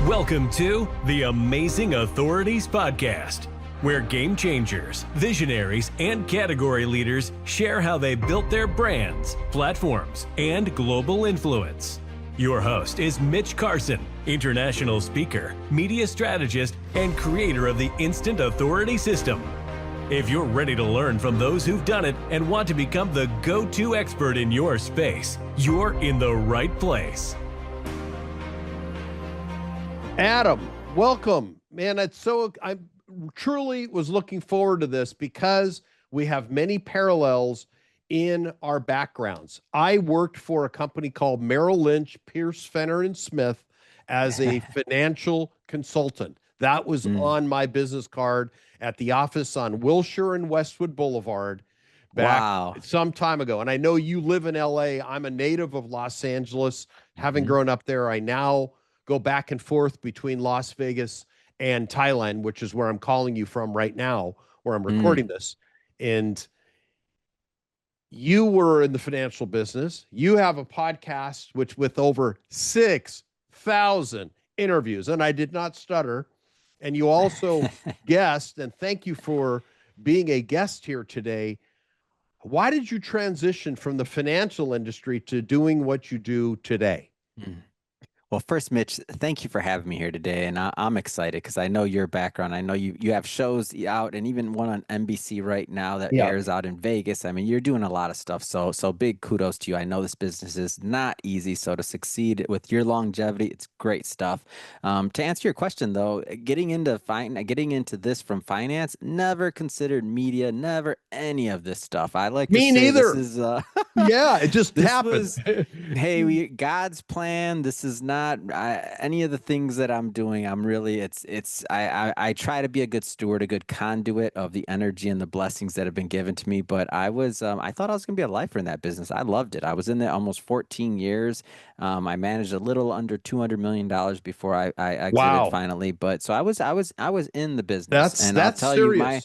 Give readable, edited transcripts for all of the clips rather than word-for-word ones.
Welcome to the Amazing Authorities Podcast, where game changers, visionaries, and category leaders share how they built their brands, platforms, and global influence. Your host is Mitch Carson, international speaker, media strategist, and creator of the Instant Authority System. If you're ready to learn from those who've done it and want to become the go-to expert in your space, you're in the right place. Adam, welcome. Man, I truly was looking forward to this because we have many parallels in our backgrounds. I worked for a company called Merrill Lynch, Pierce, Fenner, and Smith as a financial consultant. That was on my business card at the office on Wilshire and Westwood Boulevard back some time ago. And I know you live in LA. I'm a native of Los Angeles, having grown up there. I now go back and forth between Las Vegas and Thailand, which is where I'm calling you from right now, where I'm recording this. And you were in the financial business. You have a podcast with over 6,000 interviews, and I did not stutter. And you also guest, and thank you for being a guest here today. Why did you transition from the financial industry to doing what you do today? Well, first, Mitch, thank you for having me here today. And I'm excited because I know your background. I know you have shows out and even one on NBC right now that airs out in Vegas. I mean, you're doing a lot of stuff. So big kudos to you. I know this business is not easy. So to succeed with your longevity, it's great stuff. To answer your question, though, getting into this from finance, never considered media, never any of this stuff. I like Me to say neither. This is yeah, it just happens. Hey, God's plan. This is not any of the things that I'm doing. I'm really, I try to be a good steward, a good conduit of the energy and the blessings that have been given to me. But I thought I was going to be a lifer in that business. I loved it. I was in there almost 14 years. I managed a little under $200 million before I exited finally. But so I was in the business. That's I'll tell serious. you, my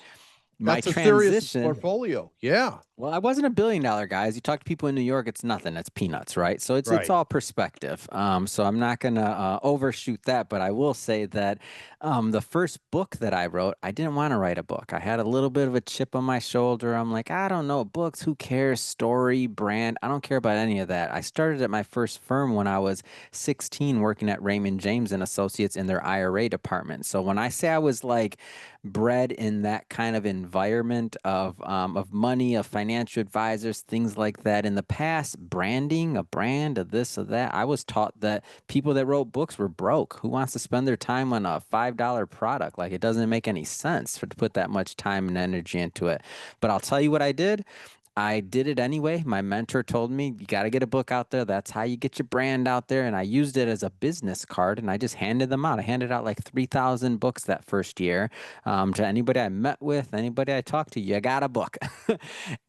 That's a transition serious portfolio. Yeah. Well, I wasn't $1 billion guy. As you talk to people in New York, it's nothing. It's peanuts, right? So it's all perspective. So I'm not gonna overshoot that, but I will say that the first book that I wrote, I didn't want to write a book. I had a little bit of a chip on my shoulder. I'm like, I don't know, books, who cares? Story, brand, I don't care about any of that. I started at my first firm when I was 16, working at Raymond James and Associates in their IRA department. So when I say I was like bred in that kind of environment of money, of financial advisors, things like that. In the past, branding, a brand, of this or that, I was taught that people that wrote books were broke. Who wants to spend their time on a $5 product? Like, it doesn't make any sense to put that much time and energy into it. But I'll tell you what I did. I did it anyway. My mentor told me, you got to get a book out there. That's how you get your brand out there. And I used it as a business card, and I just handed them out. I handed out like 3,000 books that first year to anybody I met with, anybody I talked to. You got a book.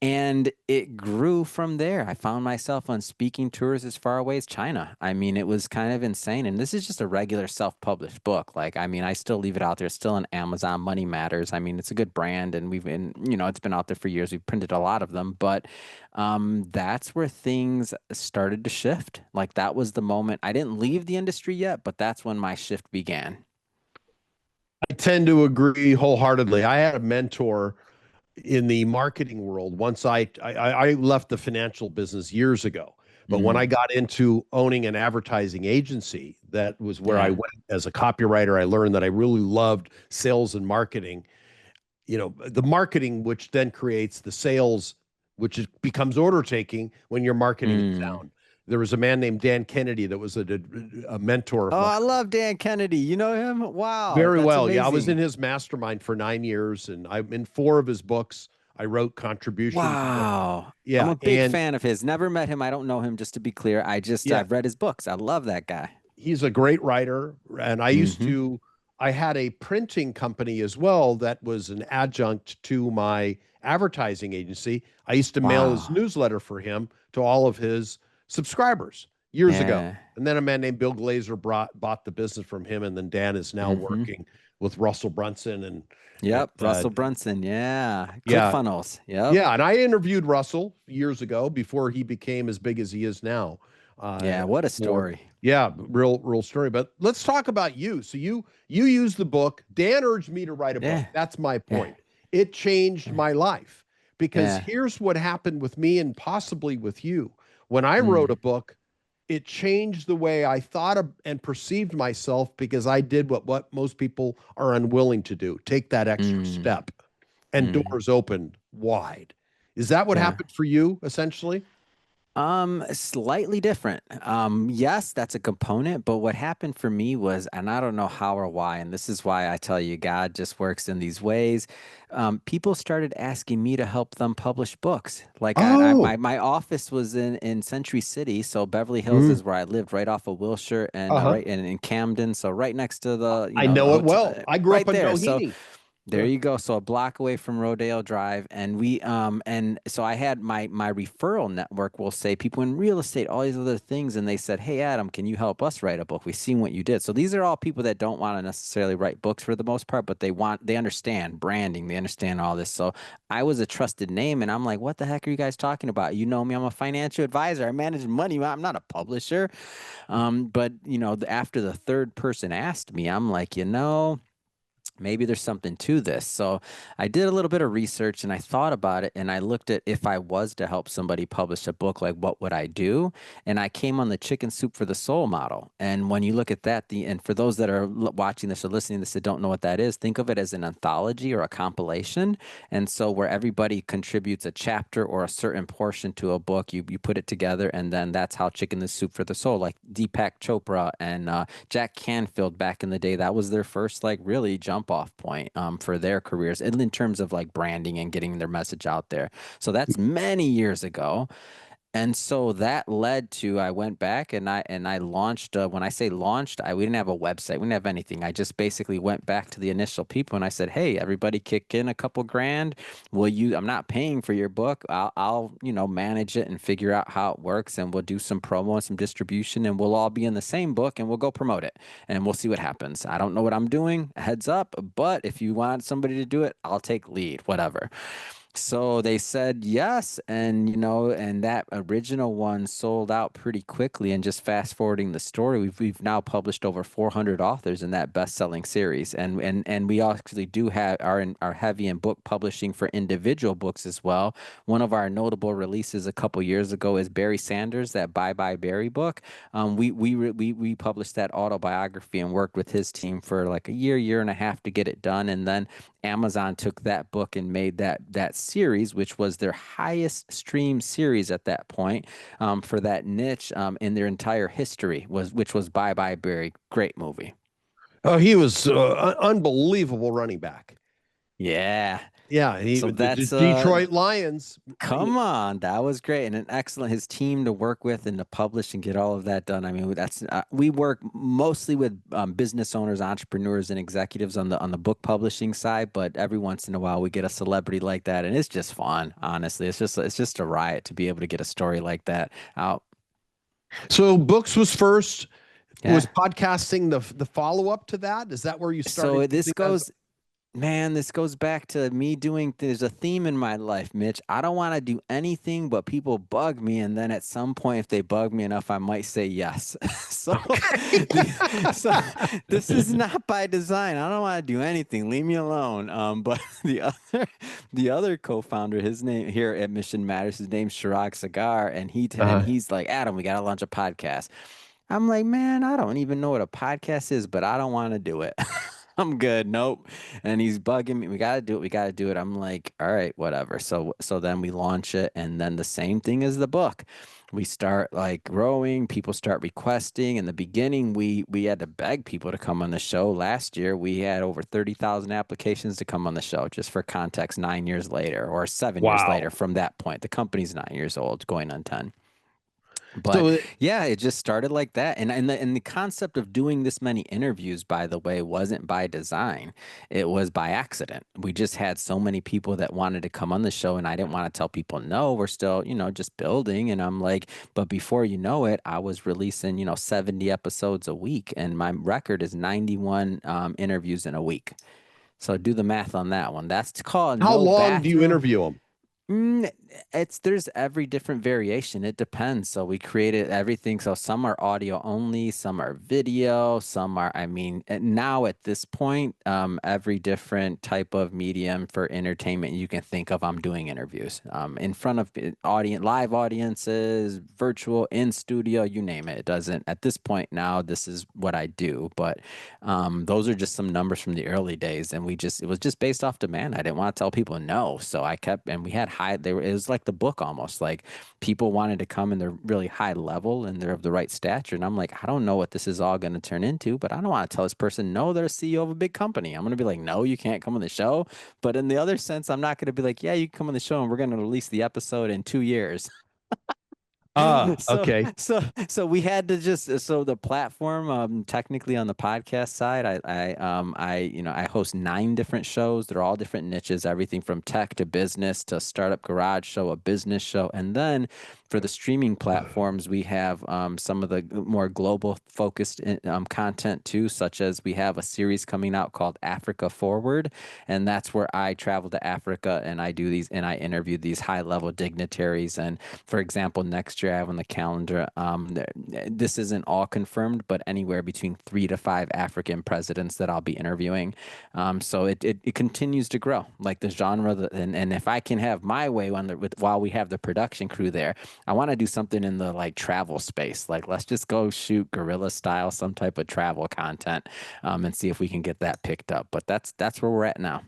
And it grew from there. I found myself on speaking tours as far away as China. I mean, it was kind of insane. And this is just a regular self-published book. Like, I mean, I still leave it out there. It's still on Amazon. Money Matters. I mean, it's a good brand, and it's been out there for years. We've printed a lot of them. But that's where things started to shift. Like, that was the moment. I didn't leave the industry yet, but that's when my shift began. I tend to agree wholeheartedly. I had a mentor in the marketing world. Once I left the financial business years ago, but when I got into owning an advertising agency, that was where I went as a copywriter. I learned that I really loved sales and marketing. You know, the marketing, which then creates the sales, which becomes order taking when your marketing is sound. There was a man named Dan Kennedy that was a mentor of mine. I love Dan Kennedy. You know him? Wow. Very well. Amazing. Yeah, I was in his mastermind for 9 years, and I'm in 4 of his books. I wrote contributions. Wow. Yeah. I'm a big fan of his. Never met him. I don't know him, just to be clear. I've read his books. I love that guy. He's a great writer. And I had a printing company as well that was an adjunct to my advertising agency. I used to mail his newsletter for him to all of his subscribers years ago. And then a man named Bill Glazer bought the business from him. And then Dan is now working with Russell Brunson and Russell Brunson. ClickFunnels. Yeah. And I interviewed Russell years ago before he became as big as he is now. Yeah, what a more. story. Yeah, real story. But let's talk about you. So you use the book. Dan urged me to write a book. Yeah. That's my Yeah. point. It changed my life because Yeah. here's what happened with me and possibly with you. When I wrote a Mm, book, it changed the way I thought of and perceived myself because I did what most people are unwilling to do, take that extra mm, step, and mm. doors opened wide. Is that what Yeah. happened for you, essentially? Slightly different. Yes, that's a component, but what happened for me was, and I don't know how or why, and this is why I tell you God just works in these ways. People started asking me to help them publish books. Like Oh, my office was in Century City, so Beverly Hills mm, is where I lived, right off of Wilshire and uh-huh. right in Camden, so right next to the, I the know it hotel, well. I grew up right in there. So Doheny. there you go. So a block away from Rodeo Drive, and and so I had my referral network will say people in real estate, all these other things, and they said, "Hey Adam, can you help us write a book? We've seen what you did." So these are all people that don't want to necessarily write books for the most part, but they understand branding, they understand all this. So I was a trusted name, and I'm like, "What the heck are you guys talking about? You know me, I'm a financial advisor. I manage money. I'm not a publisher." But after the third person asked me, I'm like, maybe there's something to this. So I did a little bit of research and I thought about it and I looked at if I was to help somebody publish a book, like what would I do? And I came on the chicken soup for the soul model. And when you look at that, and for those that are watching this or listening to this that don't know what that is, think of it as an anthology or a compilation. And so where everybody contributes a chapter or a certain portion to a book, you put it together, and then that's how Chicken the Soup for the Soul, like Deepak Chopra and Jack Canfield back in the day, that was their first like really jump off point for their careers, and in terms of like branding and getting their message out there. So that's many years ago. And so that led to I went back and I launched. When I say launched, we didn't have a website, we didn't have anything. I just basically went back to the initial people and I said, "Hey, everybody, kick in a couple grand. Will you? I'm not paying for your book. I'll manage it and figure out how it works, and we'll do some promo and some distribution, and we'll all be in the same book, and we'll go promote it, and we'll see what happens. I don't know what I'm doing, heads up, but if you want somebody to do it, I'll take lead, whatever." So they said yes, and and that original one sold out pretty quickly. And just fast forwarding the story, we've now published over 400 authors in that best-selling series, and we actually do have are heavy in book publishing for individual books as well. One of our notable releases a couple years ago is Barry Sanders, that Bye Bye Barry book. We published that autobiography and worked with his team for like a year and a half to get it done, and then Amazon took that book and made that series, which was their highest stream series at that point, for that niche, in their entire history, which was Bye Bye Barry. Great movie. Oh, he was unbelievable running back. Yeah. Yeah, he So the that's Detroit Lions. come on, that was great, and an excellent his team to work with and to publish and get all of that done. I mean, that's we work mostly with business owners, entrepreneurs, and executives on the book publishing side, but every once in a while we get a celebrity like that, and it's just fun. Honestly, it's just a riot to be able to get a story like that out. So books was first. Was Yeah. podcasting the follow up to that? Is that where you started So using as? Man, this goes back to me there's a theme in my life, Mitch. I don't want to do anything, but people bug me. And then at some point, if they bug me enough, I might say yes. So, Okay. so this is not by design. I don't want to do anything. Leave me alone. But the other co-founder, his name here at Mission Matters, his name's Chirag Sagar, and he's like, "Adam, we got to launch a podcast." I'm like, "Man, I don't even know what a podcast is, but I don't want to do it." I'm good. Nope. And he's bugging me. We got to do it. We got to do it. I'm like, all right, whatever. So then we launch it, and then the same thing as the book. We start like growing, people start requesting. In the beginning, we had to beg people to come on the show. Last year, we had over 30,000 applications to come on the show. Just for context, 9 years later or 7 years later Wow. from that point. The company's 9 years old, going on 10. But So yeah, it just started like that. And the concept of doing this many interviews, by the way, wasn't by design. It was by accident. We just had so many people that wanted to come on the show, and I didn't want to tell people no. We're still, just building. And I'm like, but before you know it, I was releasing, 70 episodes a week, and my record is 91 interviews in a week. So do the math on that one. That's called how no long do you bathroom. interview them? Mm, there's every different variation. It depends. So we created everything. So some are audio only, some are video, some are, I mean, now at this point, every different type of medium for entertainment you can think of, I'm doing interviews in front of live audiences, virtual, in studio, you name it. It doesn't, at this point now, this is what I do. But those are just some numbers from the early days, and it was just based off demand. I didn't want to tell people no, so I kept, and we had it was like the book almost. Like people wanted to come and they're really high level and they're of the right stature, and I'm like, I don't know what this is all going to turn into, but I don't want to tell this person no, they're a CEO of a big company. I'm going to be like, no, you can't come on the show. But in the other sense, I'm not going to be like, yeah, you can come on the show and we're going to release the episode in 2 years. So Okay. so we had to just so the platform technically on the podcast side I host 9 different shows. They're all different niches, everything from tech to business to startup garage show, a business show, and then for the streaming platforms we have some of the more global focused content too, such as we have a series coming out called Africa Forward, and that's where I travel to Africa and I interview these high level dignitaries. And for example, next year I have on the calendar, this isn't all confirmed, but anywhere between 3 to 5 African presidents that I'll be interviewing. So it continues to grow, like the genre. And if I can have my way while we have the production crew there, I want to do something in the like travel space. Like let's just go shoot guerrilla style, some type of travel content, and see if we can get that picked up. But that's where we're at now.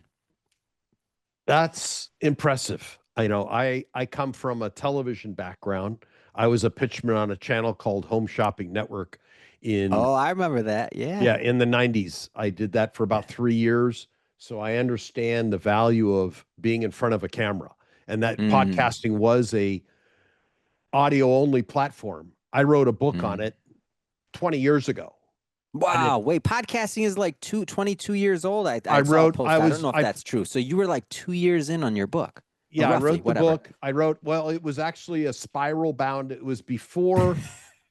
That's impressive. I come from a television background. I was a pitchman on a channel called Home Shopping Network in Oh, I remember that. Yeah. yeah, in the 90s. I did that for about 3 years, so I understand the value of being in front of a camera. And that Mm, podcasting was a audio only platform. I wrote a book on mm. it 20 years ago. And it Wow. Wait, podcasting is like 22 years old. I I saw a wrote post. I don't know if that's true. So you were like 2 years in on your book, or yeah, I roughly, wrote the whatever. book. Well, it was actually a spiral bound. It was before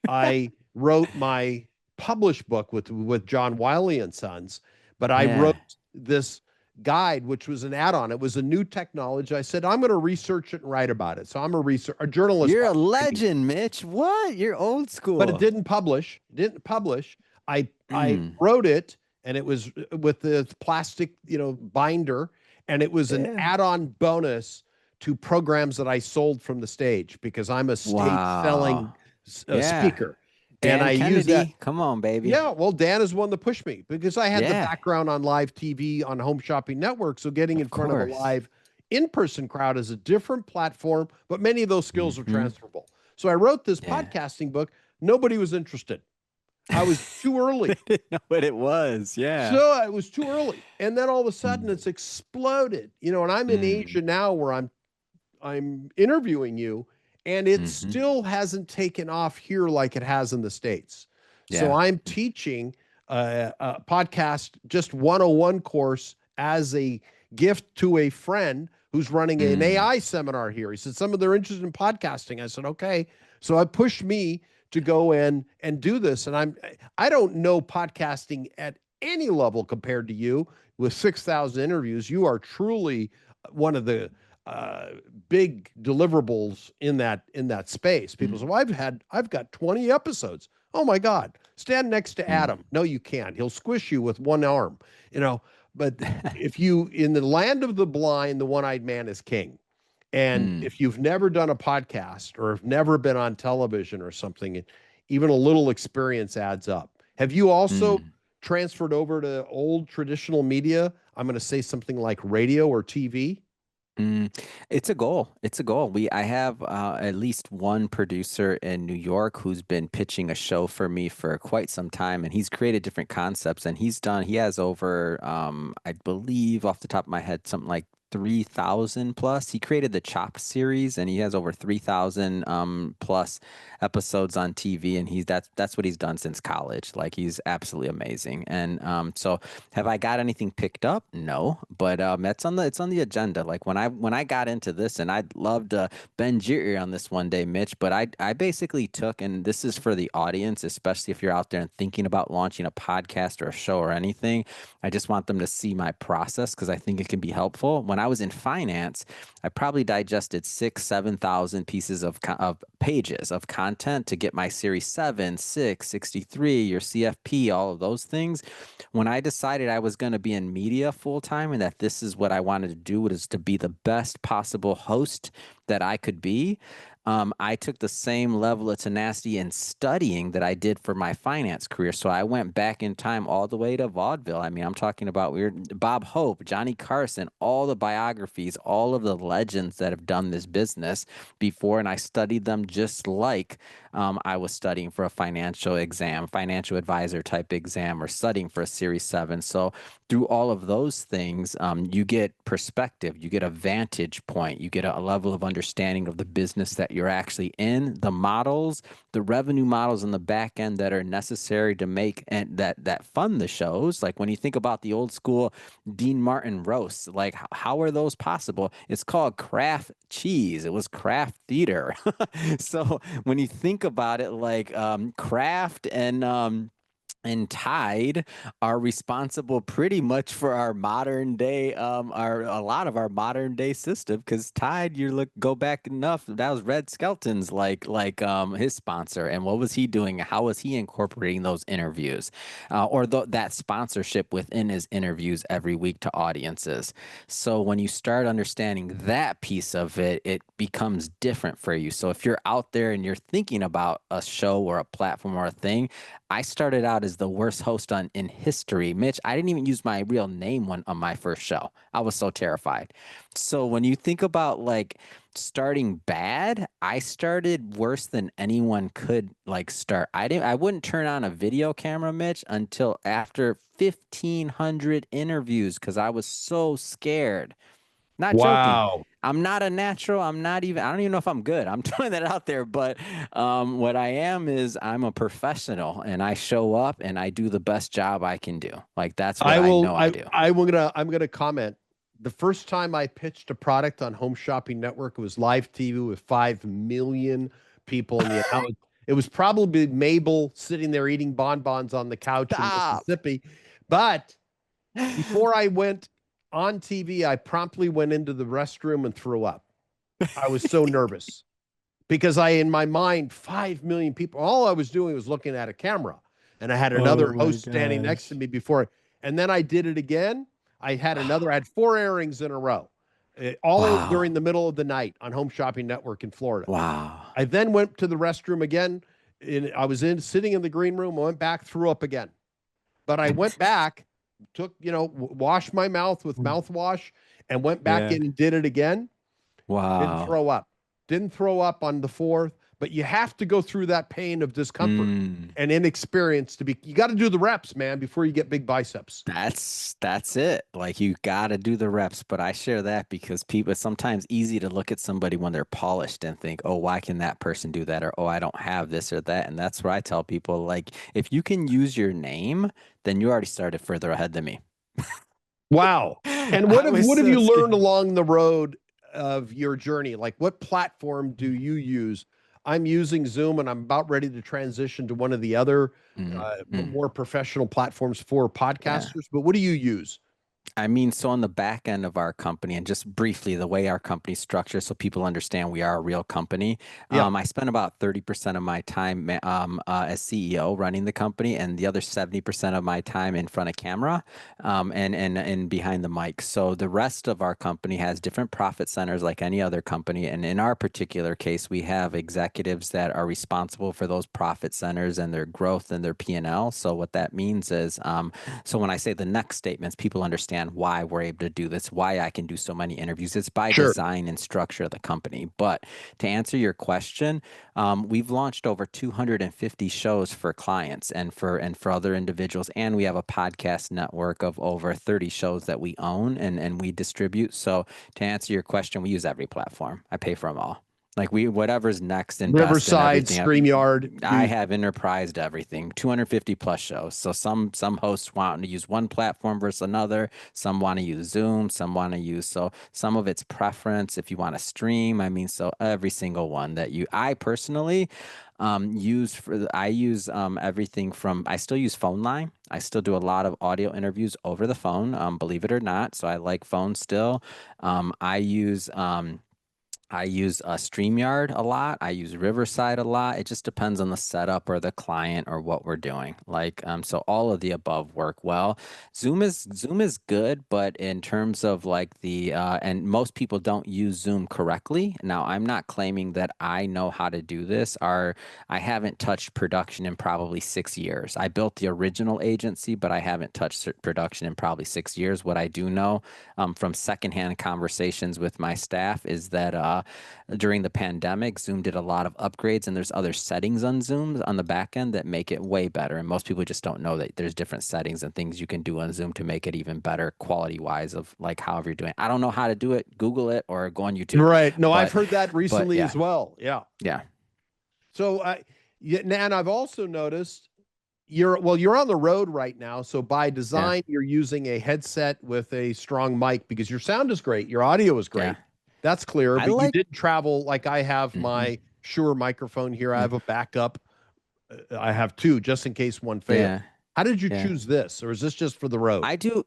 I wrote my published book with John Wiley and Sons, but I Yeah. wrote this guide, which was an add-on. It was a new technology. I said, I'm going to research it and write about it. So I'm a journalist You're by a training, legend, Mitch. What? You're old but it school. didn't publish. It didn't publish. I Mm. wrote it, and it was with the plastic, binder, and it was an Yeah. add-on bonus to programs that I sold from the stage because I'm a stage Wow. selling Yeah. speaker, and Dan I use that. Kennedy. Come on, baby. Yeah, well, Dan is one that pushed me because I had the Yeah. background on live TV on Home Shopping Network. So getting in Of front of a course. live in-person crowd is a different platform, but many of those skills are Hmm. transferable. So I wrote this Yeah. podcasting book. Nobody was interested. I was too early. They didn't know what it was. Yeah. So I was too early. And then all of a sudden Mm. it's exploded. And I'm in Mm. Asia now where I'm interviewing you, and it Hmm. still hasn't taken off here like it has in the States. So Yeah. I'm teaching a podcast, just 101 course as a gift to a friend who's running an Mm. AI seminar here. He said, some of they're interested in podcasting. I said, okay. So it pushed me to go in and do this. And I don't know podcasting at any level compared to you with 6,000 interviews. You are truly one of the uh, big deliverables in that space. People Mm. say, well, I've got 20 episodes. Oh my God. Stand next to Mm. Adam. No, you can't. He'll squish you with one arm, but if you in the land of the blind, the one-eyed man is king. And Mm. if you've never done a podcast or have never been on television or something, even a little experience adds up. Have you also Mm. transferred over to old traditional media? I'm going to say something like radio or TV. Mm, it's a goal. It's a goal. I have at least one producer in New York who's been pitching a show for me for quite some time, and he's created different concepts. And he has over, I believe, off the top of my head, something like 3,000 plus. He created the Chop series, and he has over 3,000 plus episodes on TV. And that's what he's done since college. Like he's absolutely amazing. And so have I got anything picked up? No, but it's on the agenda. Like when I got into this, and I'd love to bend your ear on this one day, Mitch. But I basically took, and this is for the audience, especially if you're out there and thinking about launching a podcast or a show or anything. I just want them to see my process because I think it can be helpful. when I was in finance, I probably digested 7,000 pieces of pages of content to get my Series 7, 6, 63, your CFP, all of those things. When I decided I was going to be in media full time and that this is what I wanted to do, was to be the best possible host that I could be, I took the same level of tenacity in studying that I did for my finance career. So I went back in time all the way to vaudeville. I mean, I'm talking about Bob Hope, Johnny Carson, all the biographies, all of the legends that have done this business before, and I studied them just like I was studying for a financial exam, financial advisor type exam, or studying for a Series 7. So through all of those things, you get perspective, you get a vantage point, you get a level of understanding of the business that you're actually in, the models, the revenue models in the back end that are necessary to make and that fund the shows. Like when you think about the old school Dean Martin roasts, like how are those possible? It's called craft cheese. It was craft theater. So when you think about it, like Kraft and Tide are responsible pretty much for our modern day, a lot of our modern day system. Because Tide, go back enough, that was Red Skelton's his sponsor, and what was he doing? How was he incorporating those interviews, or that sponsorship within his interviews every week to audiences? So when you start understanding that piece of it, it becomes different for you. So if you're out there and you're thinking about a show or a platform or a thing, I started out as the worst host in history. Mitch, I didn't even use my real name on my first show. I was so terrified. So when you think about like starting bad, I started worse than anyone could start. I wouldn't turn on a video camera, Mitch, until after 1,500 interviews because I was so scared. Not joking. Wow. I'm not a natural. I don't even know if I'm good. I'm throwing that out there. But what I am is I'm a professional and I show up and I do the best job I can do. Like that's what I know I do. I'm gonna comment. The first time I pitched a product on Home Shopping Network, it was live TV with 5 million people in the house. It was probably Mabel sitting there eating bonbons on the couch in Mississippi. But before I went on TV, I promptly went into the restroom and threw up. I was so nervous because in my mind, 5 million people, all I was doing was looking at a camera, and I had another host standing next to me before. And then I did it again. I had 4 airings in a row, all during the middle of the night on Home Shopping Network in Florida. Wow. I then went to the restroom again. I was sitting in the green room, went back, threw up again. But I went back, washed my mouth with mouthwash and went back in and did it again. Wow. Didn't throw up. Didn't throw up on the 4th, but you have to go through that pain of discomfort and inexperience you got to do the reps, man, before you get big biceps. That's it. Like you got to do the reps, but I share that because it's sometimes easy to look at somebody when they're polished and think, oh, why can that person do that? Or, oh, I don't have this or that. And that's where I tell people, like, if you can use your name, then you already started further ahead than me. Wow. And what have you learned along the road of your journey? Like what platform do you use? I'm using Zoom and I'm about ready to transition to one of the other more professional platforms for podcasters. But what do you use? I mean, so on the back end of our company, and just briefly, the way our company's structured, so people understand we are a real company. I spend about 30% of my time as CEO running the company, and the other 70% of my time in front of camera and behind the mic. So the rest of our company has different profit centers like any other company. And in our particular case, we have executives that are responsible for those profit centers and their growth and their P&L. So what that means is, so when I say the next statements, people understand why we're able to do this, why I can do so many interviews. It's by design and structure of the company. But to answer your question, we've launched over 250 shows for clients and for other individuals. And we have a podcast network of over 30 shows that we own and we distribute. So to answer your question, we use every platform. I pay for them all. Like whatever's next and best and Riverside, everything. StreamYard. I have enterprised everything, 250 plus shows. So some hosts want to use one platform versus another. Some want to use Zoom. Some want to use, so some of it's preference. If you want to stream, I mean, so every single one that I personally I use everything from, I still use phone line. I still do a lot of audio interviews over the phone, believe it or not. So I like phone still. I use StreamYard a lot. I use Riverside a lot. It just depends on the setup or the client or what we're doing. Like, so all of the above work well. Zoom is good, but in terms of like and most people don't use Zoom correctly. Now, I'm not claiming that I know how to do this. I haven't touched production in probably 6 years. I built the original agency, but I haven't touched production in probably 6 years. What I do know from secondhand conversations with my staff is that during the pandemic, Zoom did a lot of upgrades, and there's other settings on Zoom on the back end that make it way better. And most people just don't know that there's different settings and things you can do on Zoom to make it even better quality wise of like however you're doing. I don't know how to do it. Google it or go on YouTube. Right. No, I've heard that recently yeah. as well. Yeah. Yeah. So and I've also noticed you're on the road right now. So by design, you're using a headset with a strong mic because your sound is great. Your audio is great. Yeah. That's clear. But you didn't travel like I have my Mm-hmm. Shure microphone here. I have a backup. I have two just in case one fails. Yeah. How did you choose this? Or is this just for the road? I do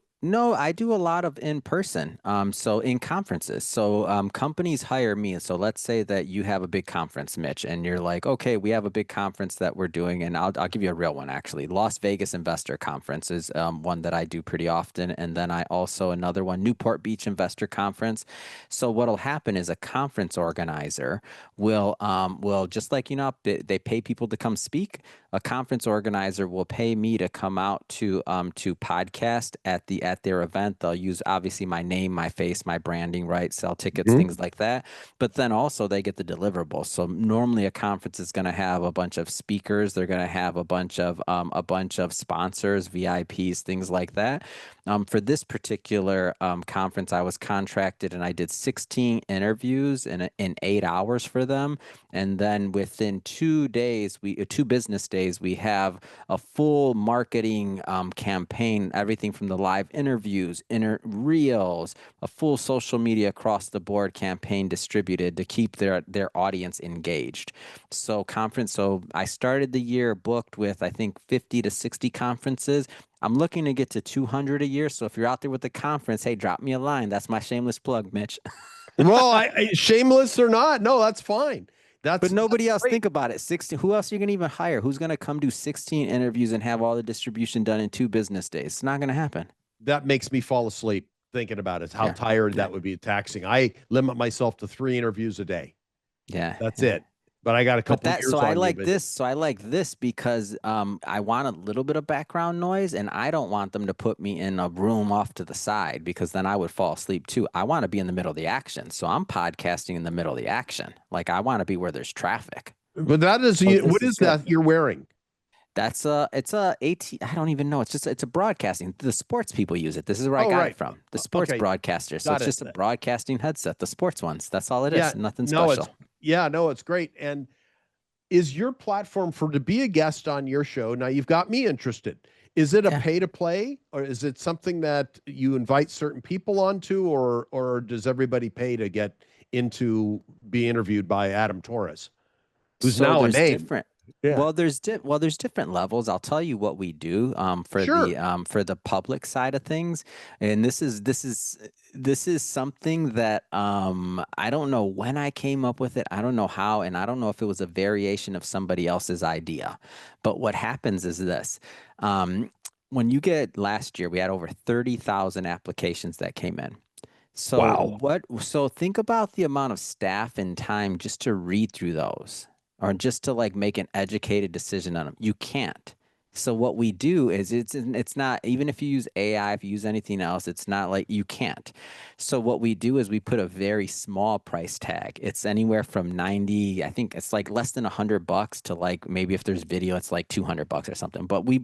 a lot of in person. So in conferences. So companies hire me. So let's say that you have a big conference, Mitch, and you're like, okay, we have a big conference that we're doing, and I'll give you a real one actually. Las Vegas Investor Conference is one that I do pretty often, and then I also another one, Newport Beach Investor Conference. So what'll happen is a conference organizer will just like they pay people to come speak. A conference organizer will pay me to come out to podcast at their event. They'll use obviously my name, my face, my branding, right? Sell tickets, things like that. But then also they get the deliverables. So normally a conference is going to have a bunch of speakers. They're going to have a bunch of sponsors, VIPs, things like that. For this particular conference, I was contracted and I did 16 interviews in 8 hours for them. And then within 2 days, 2 business days, we have a full marketing campaign, everything from the live interviews, reels, a full social media across the board campaign distributed to keep their audience engaged. So I started the year booked with, I think, 50 to 60 conferences. I'm looking to get to 200 a year. So if you're out there with the conference, hey, drop me a line. That's my shameless plug, Mitch. Well, I shameless or not, no, that's fine. But nobody else think about it. 16. Who else are you going to even hire? Who's going to come do 16 interviews and have all the distribution done in 2 business days? It's not going to happen. That makes me fall asleep thinking about it. How tired that would be taxing. I limit myself to 3 interviews a day. Yeah, that's it. But I got a couple years on I like this. So I like this because I want a little bit of background noise, and I don't want them to put me in a room off to the side because then I would fall asleep too. I want to be in the middle of the action. So I'm podcasting in the middle of the action. Like I want to be where there's traffic. But that is what is that you're wearing? It's a AT. I don't even know. It's a broadcasting. The sports people use it. This is where I got it from. The sports broadcasters. So it's just a broadcasting headset. The sports ones. That's all it is. Nothing special. It's great. And is your platform to be a guest on your show? Now you've got me interested. Is it a pay to play, or is it something that you invite certain people onto, or does everybody pay to get be interviewed by Adam Torres, who's now a name? Different. Yeah. Well, there's different levels. I'll tell you what we do for the public side of things, and this is something that I don't know when I came up with it. I don't know how, and I don't know if it was a variation of somebody else's idea. But what happens is this: when you get last year, we had over 30,000 applications that came in. So wow. So think about the amount of staff and time just to read through those, or just to like make an educated decision on them. You can't. So what we do is it's not, even if you use AI, if you use anything else, it's not like you can't. So what we do is we put a very small price tag. It's anywhere from 90, I think it's like less than $100 to like maybe if there's video, it's like $200 or something. But we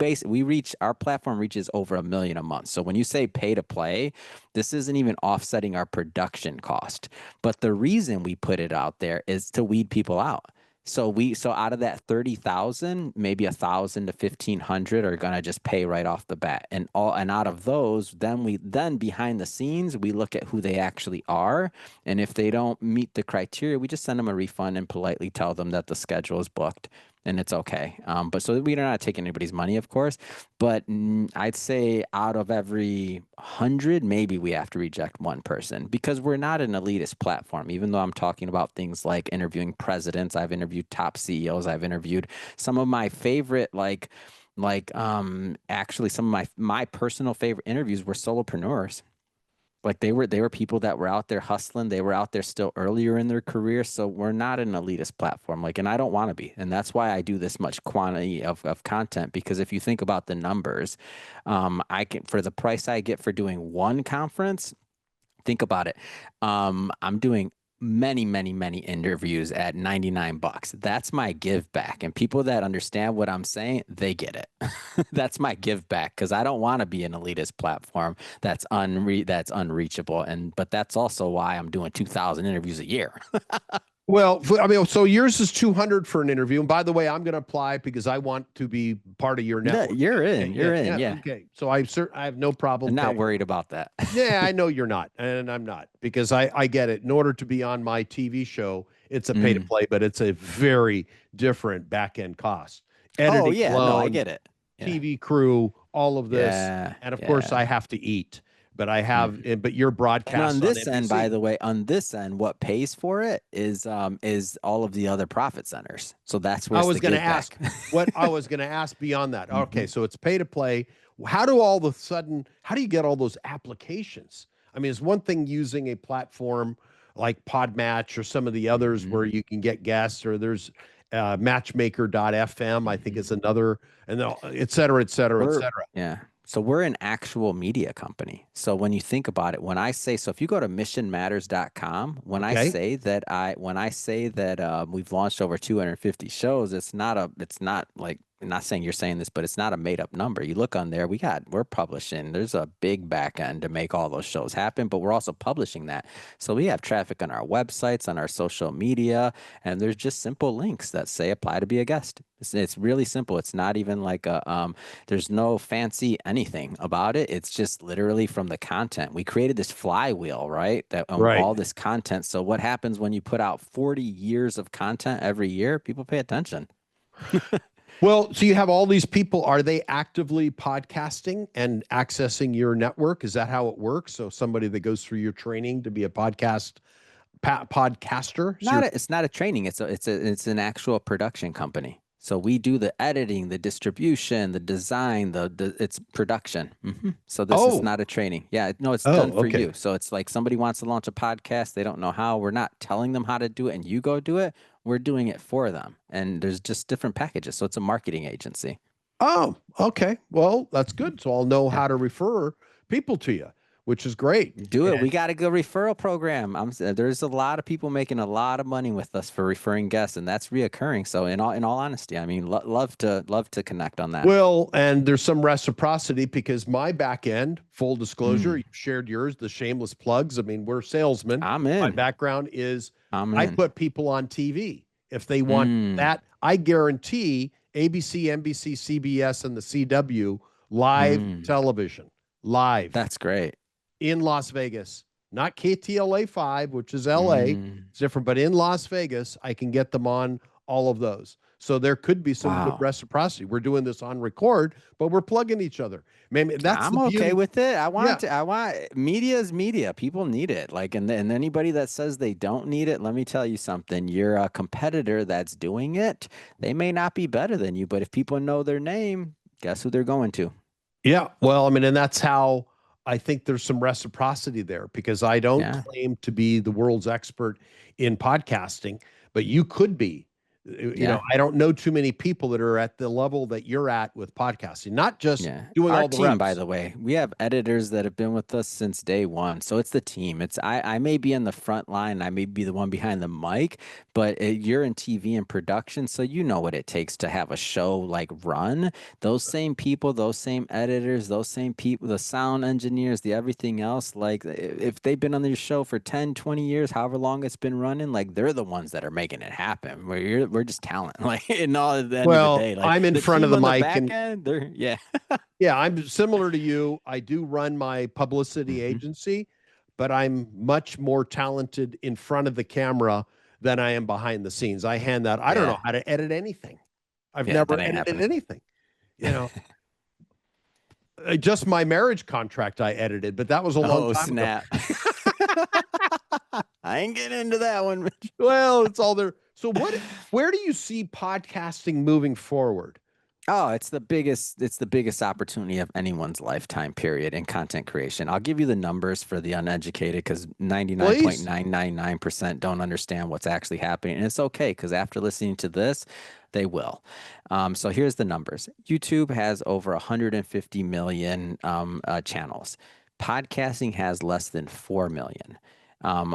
reach, our platform reaches over 1 million a month. So when you say pay to play, this isn't even offsetting our production cost. But the reason we put it out there is to weed people out. So out of that 30,000, maybe 1,000 to 1,500 are gonna just pay right off the bat. And out of those, then behind the scenes, we look at who they actually are. And if they don't meet the criteria, we just send them a refund and politely tell them that the schedule is booked and it's okay. But so we're not taking anybody's money, of course. But I'd say out of every 100, maybe we have to reject one person because we're not an elitist platform. Even though I'm talking about things like interviewing presidents, I've interviewed top CEOs, I've interviewed some of my favorite actually some of my personal favorite interviews were solopreneurs. Like they were people that were out there hustling. They were out there still earlier in their career. So we're not an elitist platform. Like, and I don't want to be. And that's why I do this much quantity of content. Because if you think about the numbers, I can, for the price I get for doing one conference, think about it. I'm doing many interviews at $99. That's my give back. And people that understand what I'm saying, they get it. That's my give back because I don't want to be an elitist platform that's unreachable. But that's also why I'm doing 2,000 interviews a year. Well, I mean, so yours is 200 for an interview. And by the way, I'm going to apply because I want to be part of your network. Yeah, you're in. Yeah. Okay. So I have no problem. I'm not worried about that. Yeah, I know you're not, and I'm not because I get it. In order to be on my TV show, it's a pay to play, but it's a very different back end cost. Editing no, I get it. Yeah. TV crew, all of this, and of course I have to eat. But I have, but your broadcast and on this on end, by the way, on this end, what pays for it is all of the other profit centers. So that's where I was going to ask what I was going to ask beyond that. Okay, so it's pay to play. How do you get all those applications? I mean, it's one thing using a platform like Podmatch or some of the others where you can get guests, or there's matchmaker.fm, I think is another, and et cetera, et cetera, et cetera. Yeah. So we're an actual media company. So when you think about it, when I say, so if you go to missionmatters.com, when I say that we've launched over 250 shows, it's not like, I'm not saying you're saying this, but it's not a made up number. You look on there, we're publishing. There's a big back end to make all those shows happen, but we're also publishing that. So we have traffic on our websites, on our social media, and there's just simple links that say apply to be a guest. It's really simple. It's not even like there's no fancy anything about it. It's just literally from the content. We created this flywheel, right? All this content. So what happens when you put out 40 years of content every year? People pay attention. Well, so you have all these people. Are they actively podcasting and accessing your network? Is that how it works? So somebody that goes through your training to be a podcaster? It's not a training. It's an actual production company. So we do the editing, the distribution, the design, it's production. So this is not a training. Yeah, no, it's done for you. So it's like somebody wants to launch a podcast. They don't know how. We're not telling them how to do it and you go do it. We're doing it for them. And there's just different packages. So it's a marketing agency. Oh, okay. Well, that's good. So I'll know how to refer people to you, which is great. Do it. We got a good referral program. There's a lot of people making a lot of money with us for referring guests, and that's reoccurring. So in all honesty, I mean, love to connect on that. Well, and there's some reciprocity because my back end, full disclosure, you shared yours, the shameless plugs. I mean, we're salesmen. I'm in. My background is I put people on TV. If they want that, I guarantee ABC, NBC, CBS, and the CW live television. Live. That's great. In Las Vegas, not KTLA 5, which is LA. It's different, but in Las Vegas, I can get them on all of those. So there could be some good reciprocity. We're doing this on record, but we're plugging each other. Maybe I'm okay with it. I want media is media. People need it. Like, and anybody that says they don't need it, let me tell you something. You're a competitor that's doing it. They may not be better than you, but if people know their name, guess who they're going to? Yeah. Well, I mean, and that's how I think there's some reciprocity there because I don't claim to be the world's expert in podcasting, but you could be Yeah. I don't know too many people that are at the level that you're at with podcasting, not just Yeah. doing Our all the team, by reps. the way, we have editors that have been with us since day one. So it's the team. I may be in the front line, I may be the one behind the mic, but you're in TV and production, so you know what it takes to have a show like run. Those same people, those same editors, those same people, the sound engineers, the everything else, like if they've been on your show for 10, 20 years, however long it's been running, like they're the ones that are making it happen. We're just talent. Like in all at the end of the Well, day, like I'm in the front of team the on the mic back and end, they're yeah. yeah, I'm similar to you. I do run my publicity Mhm. agency, but I'm much more talented in front of the camera than I am behind the scenes. I hand that. I don't know Yeah. how to edit anything. I've Yeah, never that ain't edited happening. anything. You know, just my marriage contract I edited, but that was a long Oh, time ago. snap. I ain't getting into that one, Mitch. Well, it's all there. So where do you see podcasting moving forward? Oh, it's the biggest opportunity of anyone's lifetime period in content creation. I'll give you the numbers for the uneducated because Please. 99.999% don't understand what's actually happening. And it's okay because after listening to this, they will. So here's the numbers. YouTube has over 150 million channels. Podcasting has less than 4 million.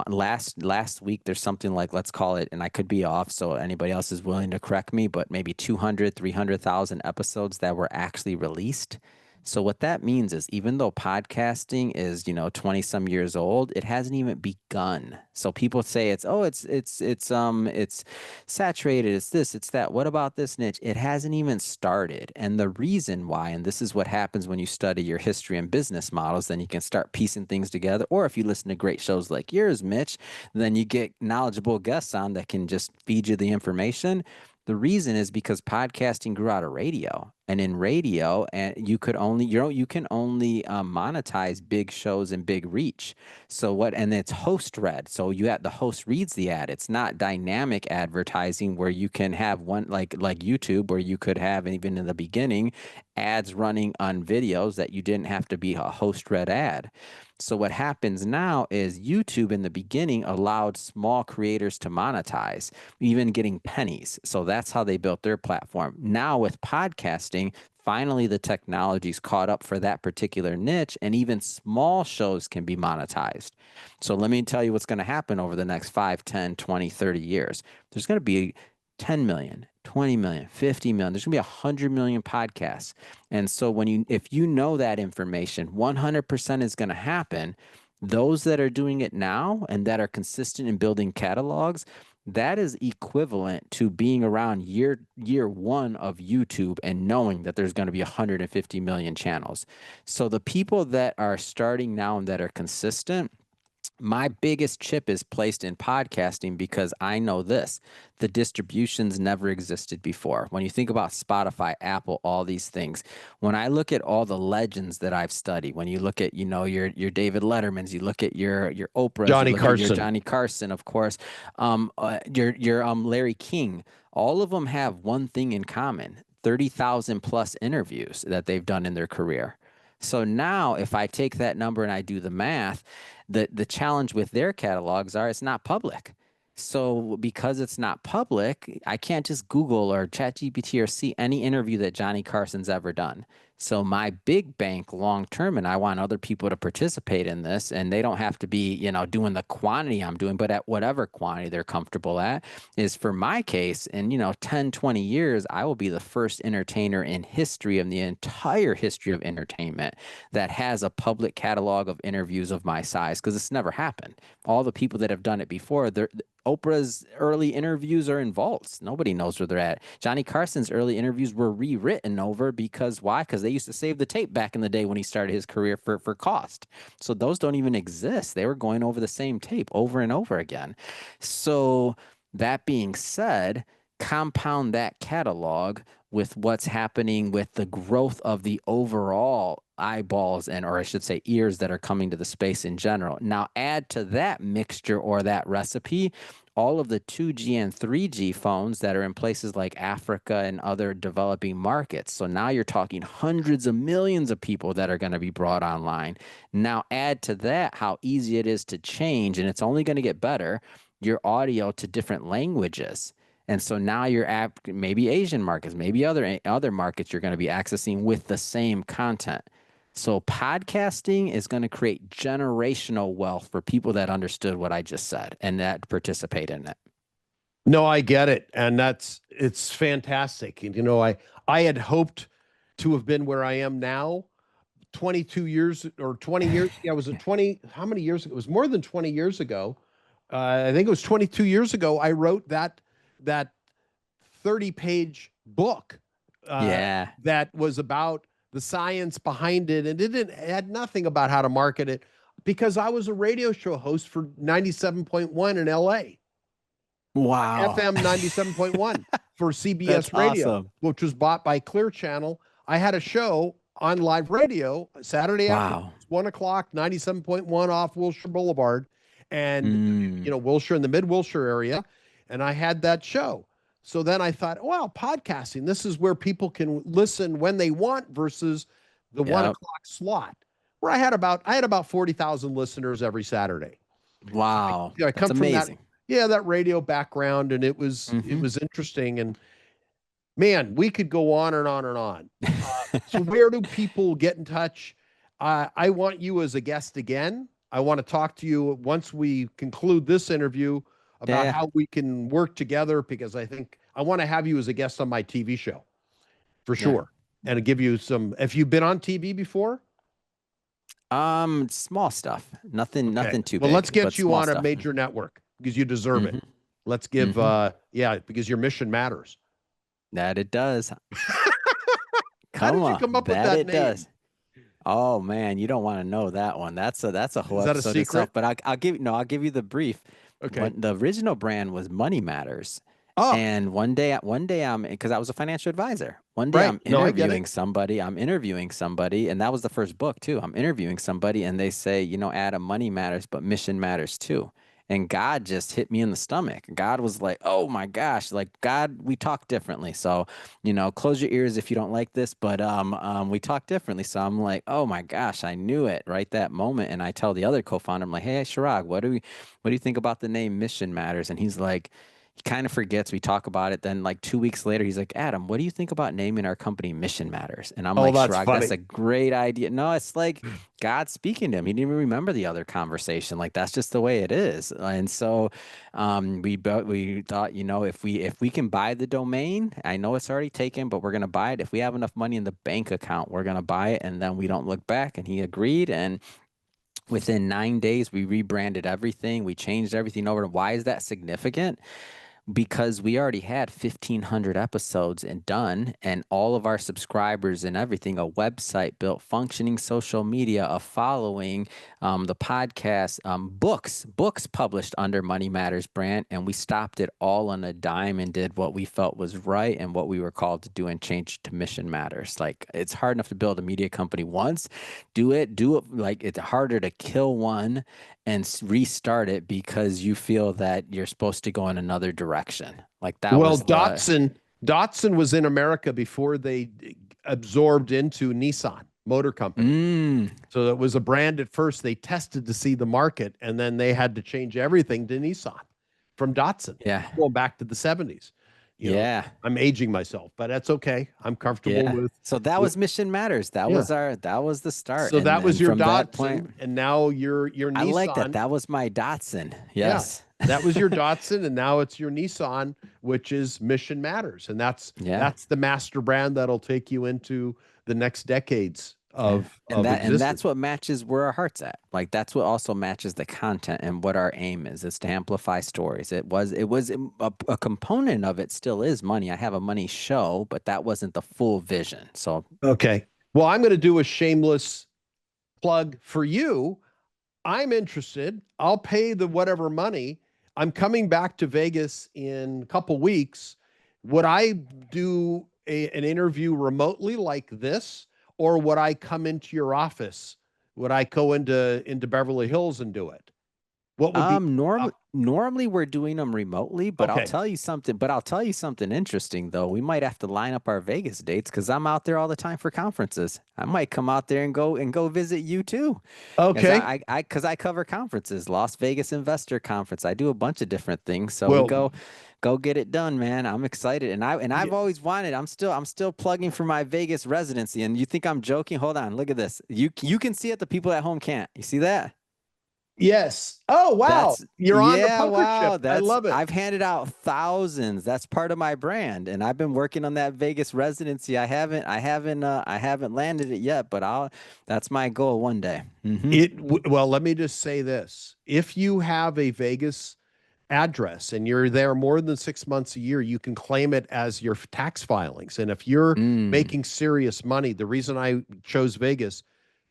Last week there's something like, let's call it, and I could be off, so anybody else is willing to correct me, but maybe 200, 300,000 episodes that were actually released. So what that means is even though podcasting is, 20 some years old, it hasn't even begun. So people say it's saturated, it's this, it's that. What about this niche? It hasn't even started. And the reason why, and this is what happens when you study your history and business models, then you can start piecing things together. Or if you listen to great shows like yours, Mitch, then you get knowledgeable guests on that can just feed you the information. The reason is because podcasting grew out of radio, and in radio, and you can only monetize big shows and big reach. So what? And it's host read. So the host reads the ad. It's not dynamic advertising where you can have one like YouTube, where you could have even in the beginning ads running on videos that you didn't have to be a host read ad. So what happens now is YouTube in the beginning allowed small creators to monetize, even getting pennies. So that's how they built their platform. Now with podcasting, finally the technology's caught up for that particular niche, and even small shows can be monetized. So let me tell you what's going to happen over the next 5, 10, 20, 30 years. There's going to be 10 million, 20 million, 50 million. There's going to be 100 million podcasts. And so if you know that information, 100% is going to happen. Those that are doing it now and that are consistent in building catalogs, that is equivalent to being around year one of YouTube and knowing that there's going to be 150 million channels. So the people that are starting now and that are consistent, my biggest chip is placed in podcasting because I know this: the distributions never existed before. When you think about Spotify, Apple, all these things, when I look at all the legends that I've studied, when you look at, your David Lettermans, you look at your Oprahs, you Johnny look at your Carson. Johnny Carson, of course, your Larry King, all of them have one thing in common: 30,000 plus interviews that they've done in their career. So now if I take that number and I do the math, the challenge with their catalogs are it's not public. So because it's not public, I can't just Google or ChatGPT or see any interview that Johnny Carson's ever done. So my big bank long term, and I want other people to participate in this, and they don't have to be, doing the quantity I'm doing, but at whatever quantity they're comfortable at, is for my case in, 10, 20 years, I will be the first entertainer in history, of the entire history of entertainment, that has a public catalog of interviews of my size, because it's never happened. All the people that have done it before, Oprah's early interviews are in vaults. Nobody knows where they're at. Johnny Carson's early interviews were rewritten over because why? Because they used to save the tape back in the day when he started his career for cost. So those don't even exist. They were going over the same tape over and over again. So that being said, compound that catalog with what's happening with the growth of the overall eyeballs, or I should say ears, that are coming to the space in general. Now add to that mixture or that recipe all of the 2G and 3G phones that are in places like Africa and other developing markets. So now you're talking hundreds of millions of people that are going to be brought online. Now add to that how easy it is to change, and it's only going to get better, your audio to different languages. And so now you're at maybe Asian markets, maybe other markets you're going to be accessing with the same content. So podcasting is going to create generational wealth for people that understood what I just said and that participate in it. No, I get it. And it's fantastic. And, I had hoped to have been where I am now 22 years or 20 years. Yeah, was it 20? How many years ago? It was more than 20 years ago. I think it was 22 years ago. I wrote that 30-page book that was about the science behind it. And it had nothing about how to market it because I was a radio show host for 97.1 in LA. Wow. FM 97.1 for CBS That's Radio, awesome. which was bought by Clear Channel. I had a show on live radio Saturday afternoon, 1 o'clock, 97.1 off Wilshire Boulevard, and Wilshire in the mid-Wilshire area. And I had that show. So then I thought, well, podcasting, this is where people can listen when they want versus the 1 o'clock slot, where I had about 40,000 listeners every Saturday. Wow. I come That's from amazing. that radio background, and it was interesting. And man, we could go on and on and on. So where do people get in touch? I want you as a guest again. I want to talk to you once we conclude this interview about how we can work together, because I want to have you as a guest on my TV show for sure. And give you some, have you been on TV before? Small stuff, nothing too big. Well, let's get you on stuff. a major network because you deserve it. Let's give, because your mission matters. That it does. How did you come up with that name? Does. Oh man, you don't want to know that one. That's a whole episode a secret? itself. But I'll give you the brief. Okay. The original brand was Money Matters. Oh. And one day because I was a financial advisor. One day I'm interviewing somebody, and that was the first book too. I'm interviewing somebody and they say, Adam, money matters, but mission matters too. And God just hit me in the stomach. God was like, oh my gosh, like God, we talk differently. So, close your ears if you don't like this, but we talk differently. So I'm like, oh my gosh, I knew it right that moment. And I tell the other co-founder, I'm like, hey, Chirag, what do you think about the name Mission Matters? And he's like, he kind of forgets. We talk about it. Then like 2 weeks later, he's like, Adam, what do you think about naming our company Mission Matters? And I'm like, Chirag, that's a great idea. No, it's like God speaking to him. He didn't even remember the other conversation. Like, that's just the way it is. And so we thought, if we can buy the domain, I know it's already taken, but we're going to buy it. If we have enough money in the bank account, we're going to buy it. And then we don't look back. And he agreed. And within 9 days, we rebranded everything. We changed everything over. Why is that significant? Because we already had 1,500 episodes and done, and all of our subscribers and everything, a website built, functioning social media, a following, the podcast, books published under Money Matters brand. And we stopped it all on a dime and did what we felt was right and what we were called to do and change to Mission Matters. Like, it's hard enough to build a media company once. Do it. Like, it's harder to kill one and restart it because you feel that you're supposed to go in another direction. Like that. Well, Datsun was in America before they absorbed into Nissan Motor Company. So it was a brand at first. They tested to see the market, and then they had to change everything to Nissan from Datsun. Yeah. Going back to the 70s. You know, I'm aging myself, but that's okay. I'm comfortable with. So that was Mission Matters. That was the start. So that was your Datsun, and now your Nissan. I like that. That was my Datsun. Yes. Yeah, that was your Datsun, and now it's your Nissan, which is Mission Matters, and that's the master brand that'll take you into the next decades of existence. And that's what matches where our heart's at. Like, that's what also matches the content and what our aim is to amplify stories. It was a component of it, still is money. I have a money show, but that wasn't the full vision. So okay, well, I'm going to do a shameless plug for you. I'm interested. I'll pay the whatever money. I'm coming back to Vegas in a couple weeks. Would I do an interview remotely like this? Or would I come into your office? Would I go into Beverly Hills and do it? What would be normally we're doing them remotely, but Okay. I'll tell you something interesting though. We might have to line up our Vegas dates because I'm out there all the time for conferences. I might come out there and go visit you too. Okay. Because I cover conferences, Las Vegas Investor Conference. I do a bunch of different things. So Well, we go get it done, man. I'm excited. I've always wanted, I'm still plugging for my Vegas residency. And you think I'm joking? Hold on, look at this. You can see it, the people at home can't. You see that? yes. Oh, wow. You're on the poker chip. I love it. I've handed out thousands. That's part of my brand. And I've been working on that Vegas residency. I haven't landed it yet, but that's my goal one day. Well, let me just say this. If you have a Vegas address and you're there more than 6 months a year, you can claim it as your tax filings. And if you're making serious money, the reason I chose Vegas,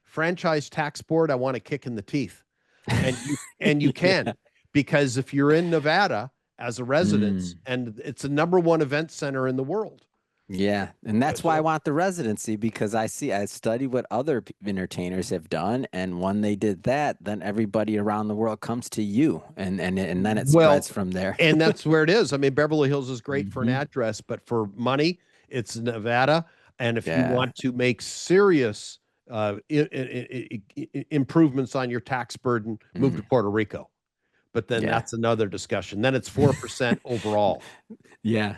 franchise tax board, I want a kick in the teeth. And you can, because if you're in Nevada as a residence, and it's the #1 event center in the world. Yeah, and that's why I want the residency, because I study what other entertainers have done, and when they did that, then everybody around the world comes to you, and then it spreads from there. And that's where it is. I mean, Beverly Hills is great for an address, but for money, it's Nevada. And if you want to make serious improvements on your tax burden, move to Puerto Rico. But then that's another discussion. Then it's 4% overall. Yeah.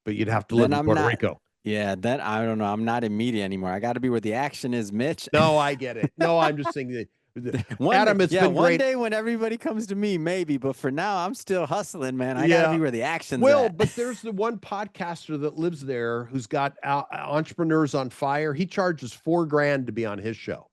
But you'd have to live in Puerto Rico. Yeah, then I don't know. I'm not in media anymore. I got to be where the action is, Mitch. No, I get it. No, I'm just saying that. Adam, it's been one great. day when everybody comes to me, maybe. But for now, I'm still hustling, man. I got to be where the action's at. But there's the one podcaster that lives there who's got entrepreneurs on fire. He charges $4,000 to be on his show.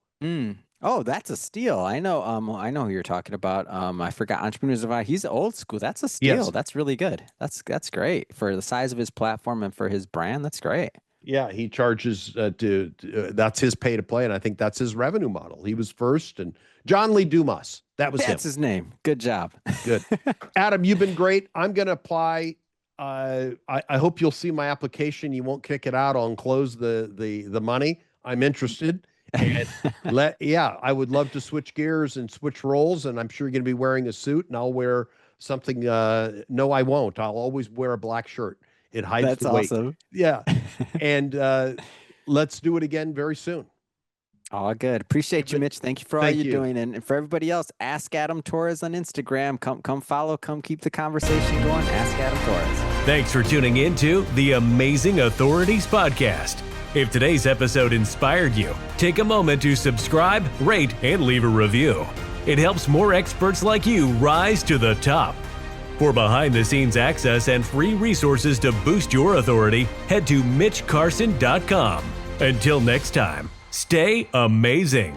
Oh, that's a steal. I know who you're talking about. I forgot Entrepreneurs of Fire. He's old school. That's a steal. Yes. That's really good. That's great for the size of his platform and for his brand. That's great. Yeah, he charges that's his pay to play, and I think that's his revenue model. He was first, and John Lee Dumas. That's his name. Good job. Good. Adam, you've been great. I'm going to apply. I hope you'll see my application. You won't kick it out. I'll enclose the money. I'm interested. And I would love to switch gears and switch roles. And I'm sure you're going to be wearing a suit, and I'll wear something. No, I won't. I'll always wear a black shirt. It hides the weight. That's awesome. Yeah. And let's do it again very soon. All good. Appreciate you, Mitch. Thank you for all you're doing. And for everybody else, ask Adam Torres on Instagram. Come follow, come keep the conversation going. Ask Adam Torres. Thanks for tuning in to the Amazing Authorities Podcast. If today's episode inspired you, take a moment to subscribe, rate, and leave a review. It helps more experts like you rise to the top. For behind-the-scenes access and free resources to boost your authority, head to MitchCarson.com. Until next time, stay amazing.